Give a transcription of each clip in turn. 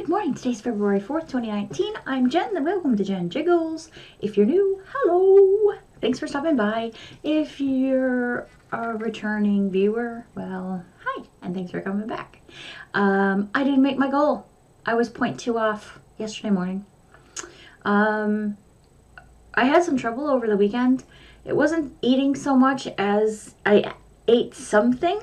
Good morning. Today's February 4th, 2019. I'm Jen, and welcome to Jenn Jiggles. If you're new, hello. Thanks for stopping by. If you're a returning viewer, well, hi, and thanks for coming back. I didn't make my goal. I was 0.2 off yesterday morning. I had some trouble over the weekend. It wasn't eating so much as I ate something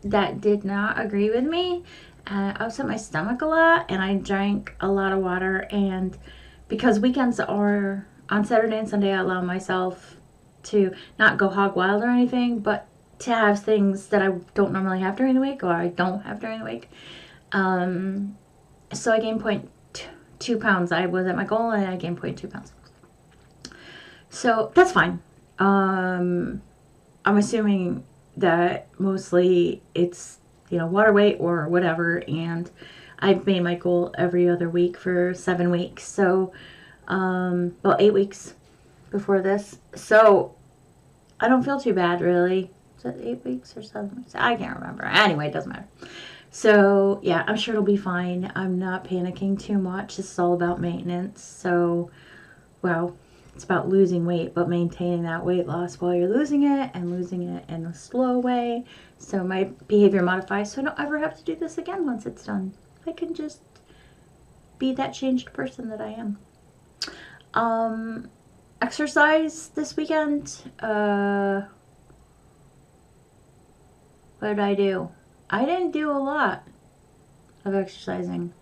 that did not agree with me. I upset my stomach a lot, and I drank a lot of water. And because weekends are on Saturday and Sunday, I allow myself to not go hog wild or anything, but to have things that I don't normally have during the week, or I don't have during the week. So I gained 0.2 pounds. I was at my goal, and I gained 0.2 pounds. So that's fine. I'm assuming that mostly it's water weight or whatever, and I've made my goal every other week for 7 weeks, so well, 8 weeks before this, so I don't feel too bad, really. Is that 8 weeks or 7 weeks? I can't remember. Anyway, it doesn't matter. So yeah, I'm sure it'll be fine. I'm not panicking too much. This is all about maintenance. So, well, it's about losing weight, but maintaining that weight loss while you're losing it, and losing it in a slow way. So my behavior modifies, so I don't ever have to do this again once it's done. I can just be that changed person that I am. Exercise this weekend. What did I do? I didn't do a lot of exercising.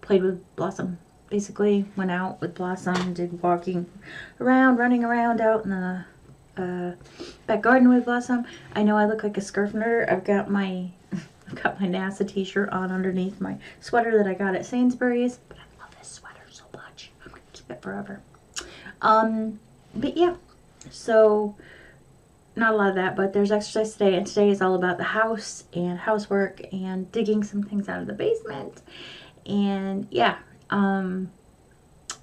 Played with Blossom. Basically went out with Blossom, did walking around, running around out in the back garden with Blossom. I know I look like a scarf nerd. I've got my NASA t-shirt on underneath my sweater that I got at Sainsbury's, but I love this sweater so much. I'm gonna keep it forever. But yeah, so not a lot of that, but there's exercise today, and today is all about the house and housework and digging some things out of the basement, and yeah.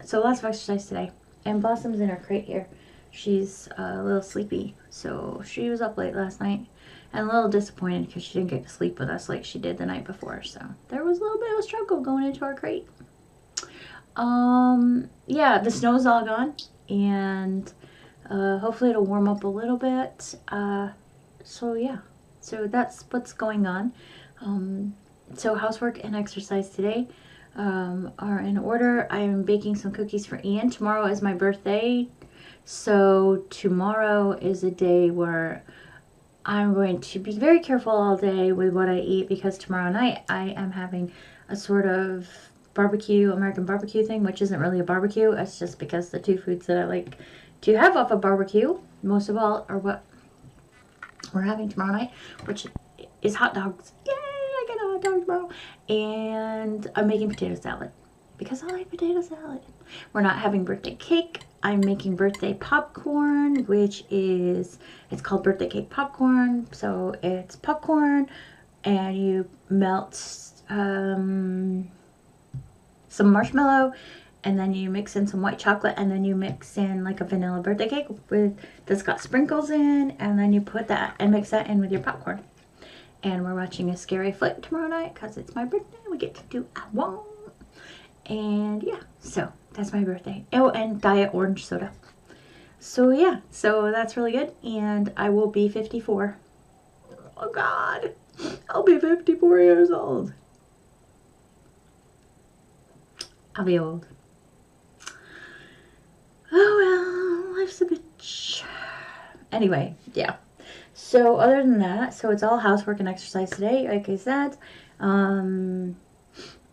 So lots of exercise today. And Blossom's in her crate here. She's a little sleepy, so she was up late last night and a little disappointed because she didn't get to sleep with us like she did the night before. So there was a little bit of a struggle going into our crate. Yeah, the snow's all gone, and hopefully it'll warm up a little bit. So yeah, so that's what's going on. So housework and exercise today are in order. I am baking some cookies for Ian. Tomorrow is my birthday, so tomorrow is a day where I'm going to be very careful all day with what I eat, because tomorrow night I am having a sort of barbecue, American barbecue thing, which isn't really a barbecue. It's just because the two foods that I like to have off a barbecue, most of all, are what we're having tomorrow night, which is hot dogs. Yay! I get a hot dog tomorrow. And I'm making potato salad because I like potato salad. We're not having birthday cake. I'm making birthday popcorn, which is, it's called birthday cake popcorn. So it's popcorn, and you melt some marshmallow, and then you mix in some white chocolate, and then you mix in like a vanilla birthday cake that's got sprinkles in, and then you put that and mix that in with your popcorn. And we're watching A Scary Flick tomorrow night because it's my birthday. We get to do a one. And yeah, so that's my birthday. Oh, and diet orange soda. So yeah, so that's really good. And I will be 54. Oh God, I'll be 54 years old. I'll be old. Oh well, life's a bitch. Anyway, yeah. So other than that, so it's all housework and exercise today, like I said. I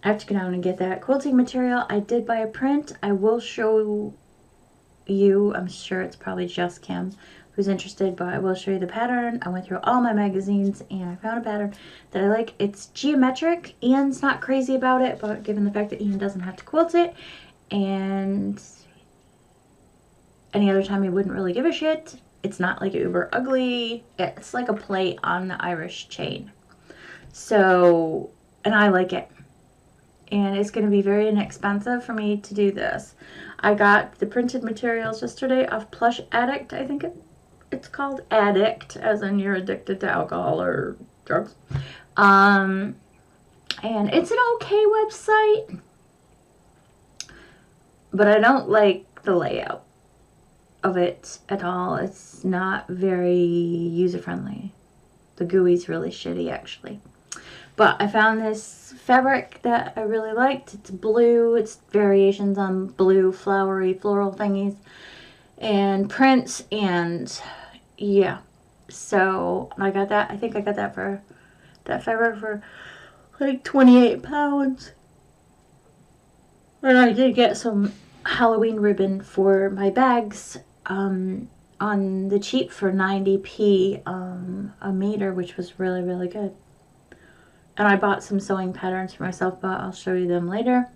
have to go down and get that quilting material. I did buy a print. I will show you. I'm sure it's probably just Kim who's interested, but I will show you the pattern. I went through all my magazines and I found a pattern that I like. It's geometric. Ian's not crazy about it, but given the fact that Ian doesn't have to quilt it, and any other time he wouldn't really give a shit. It's not like uber ugly. It's like a play on the Irish chain. So, and I like it. And it's going to be very inexpensive for me to do this. I got the printed materials yesterday off Plush Addict. I think it's called Addict, as in you're addicted to alcohol or drugs. And it's an okay website, but I don't like the layout of it at all. It's not very user-friendly. The GUI's really shitty, actually. But I found this fabric that I really liked. It's blue. It's variations on blue, flowery, floral thingies. And prints, and yeah. So I got that. I think I got that for that fabric for like 28 pounds. And I did get some Halloween ribbon for my bags on the cheap for 90p a meter, which was really, really good. And I bought some sewing patterns for myself, but I'll show you them later.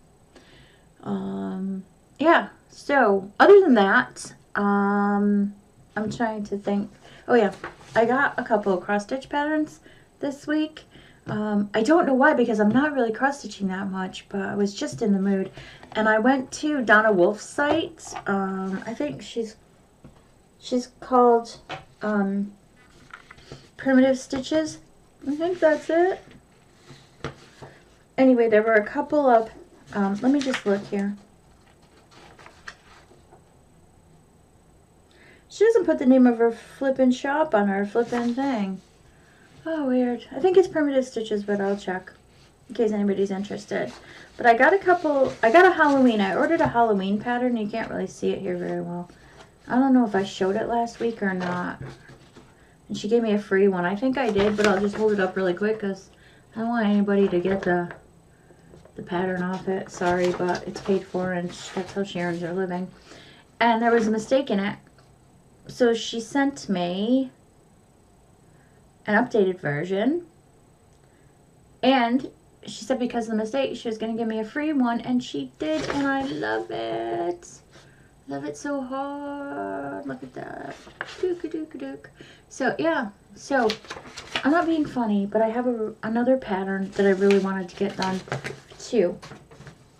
Yeah, so other than that, I'm trying to think. Oh yeah, I got a couple of cross-stitch patterns this week. I don't know why, because I'm not really cross-stitching that much, but I was just in the mood. And I went to Donna Wolf's site. I think she's called Primitive Stitches. I think that's it. Anyway, there were a couple of, let me just look here. She doesn't put the name of her flippin' shop on her flippin' thing. Oh, weird. I think it's Primitive Stitches, but I'll check in case anybody's interested. But I got a couple, I got a Halloween. I ordered a Halloween pattern. You can't really see it here very well. I don't know if I showed it last week or not. And she gave me a free one. I think I did, but I'll just hold it up really quick because I don't want anybody to get the pattern off it. Sorry, but it's paid for, and that's how she earns her living. And there was a mistake in it. So she sent me an updated version, and she said because of the mistake she was going to give me a free one, and she did, and I love it. Love it so hard. Look at that. Dook-a-dook-a-dook. So yeah, so I'm not being funny, but I have another pattern that I really wanted to get done too,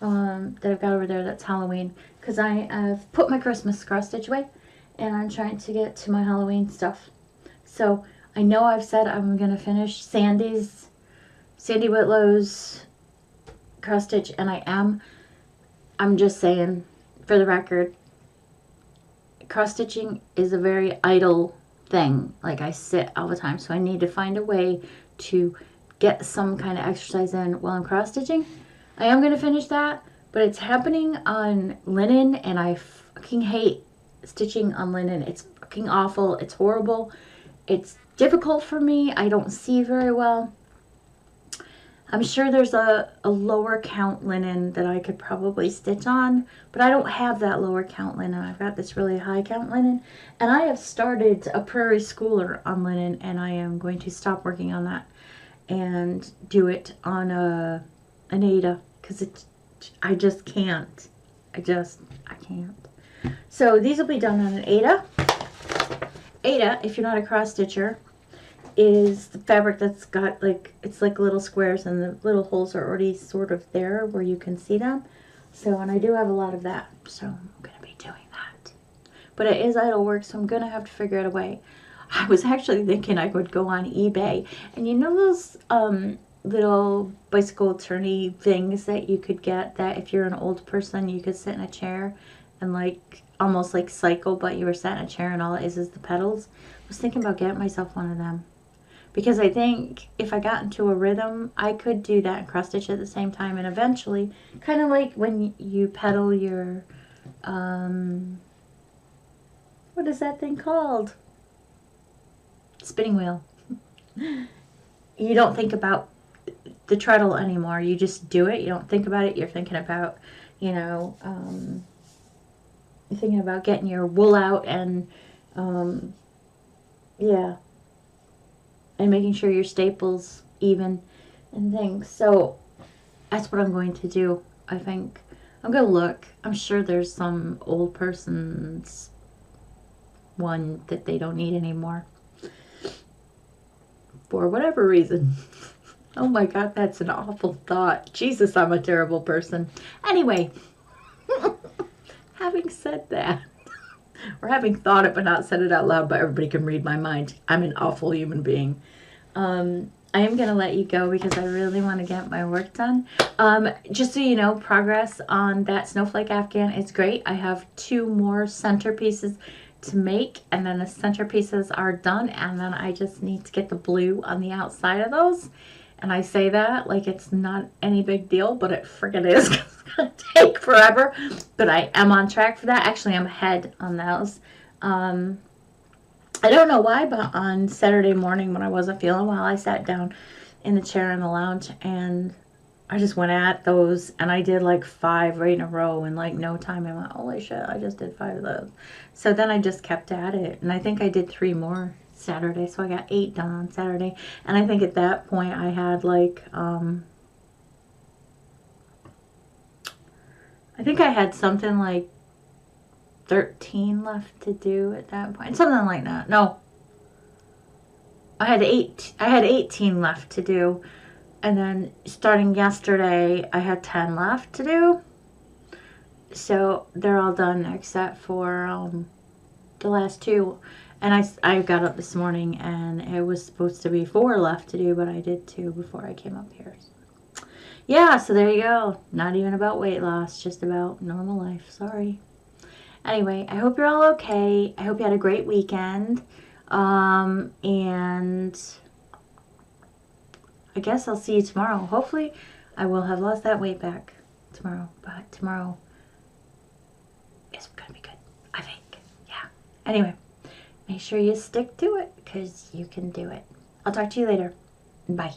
that I've got over there that's Halloween, because I have put my Christmas cross stitch away and I'm trying to get to my Halloween stuff. So I know I've said I'm going to finish Sandy Whitlow's cross stitch, and I am. I'm just saying, for the record, cross stitching is a very idle thing. Like, I sit all the time, so I need to find a way to get some kind of exercise in while I'm cross stitching. I am going to finish that, but it's happening on linen, and I fucking hate stitching on linen. It's fucking awful. It's horrible. It's difficult for me. I don't see very well. I'm sure there's a lower count linen that I could probably stitch on, but I don't have that lower count linen. I've got this really high count linen, and I have started a Prairie Schooler on linen, and I am going to stop working on that and do it on an Aida, because I just can't. I can't. So these will be done on an Aida. Aida, if you're not a cross stitcher, is the fabric that's got like, it's like little squares, and the little holes are already sort of there where you can see them. So, and I do have a lot of that, so I'm going to be doing that. But it is idle work, so I'm going to have to figure out a way. I was actually thinking I would go on eBay, and you know those little bicycle turny things that you could get, that if you're an old person you could sit in a chair and like almost like cycle, but you were sat in a chair and all it is the pedals. I was thinking about getting myself one of them, because I think if I got into a rhythm I could do that and cross stitch at the same time, and eventually, kind of like when you pedal your what is that thing called? Spinning wheel. You don't think about the treadle anymore. You just do it. You don't think about it. You're thinking about, you know, you're thinking about getting your wool out and, yeah, and making sure your staples even and things. So that's what I'm going to do. I think I'm going to look. I'm sure there's some old person's one that they don't need anymore for whatever reason. Oh my God, that's an awful thought. Jesus, I'm a terrible person. Anyway, having said that, or having thought it but not said it out loud, but everybody can read my mind. I'm an awful human being. I am going to let you go because I really want to get my work done. Just so you know, progress on that snowflake afghan is great. I have 2 more centerpieces to make, and then the centerpieces are done, and then I just need to get the blue on the outside of those. And I say that like it's not any big deal, but it friggin' is. It's going to take forever. But I am on track for that. Actually, I'm ahead on those. I don't know why, but on Saturday morning when I wasn't feeling well, I sat down in the chair in the lounge and I just went at those, and I did like 5 right in a row in like no time. I went, holy shit, I just did 5 of those. So then I just kept at it, and I think I did 3 more Saturday, so I got 8 done on Saturday. And I think at that point I had like I think I had something like 13 left to do at that point, something like that. No, I had 18 left to do, and then starting yesterday I had 10 left to do. So they're all done except for the last 2. And I got up this morning and it was supposed to be 4 left to do, but I did 2 before I came up here. So, yeah, so there you go. Not even about weight loss, just about normal life. Sorry. Anyway, I hope you're all okay. I hope you had a great weekend. And I guess I'll see you tomorrow. Hopefully, I will have lost that weight back tomorrow. But tomorrow is going to be good, I think. Yeah. Anyway, make sure you stick to it because you can do it. I'll talk to you later. Bye.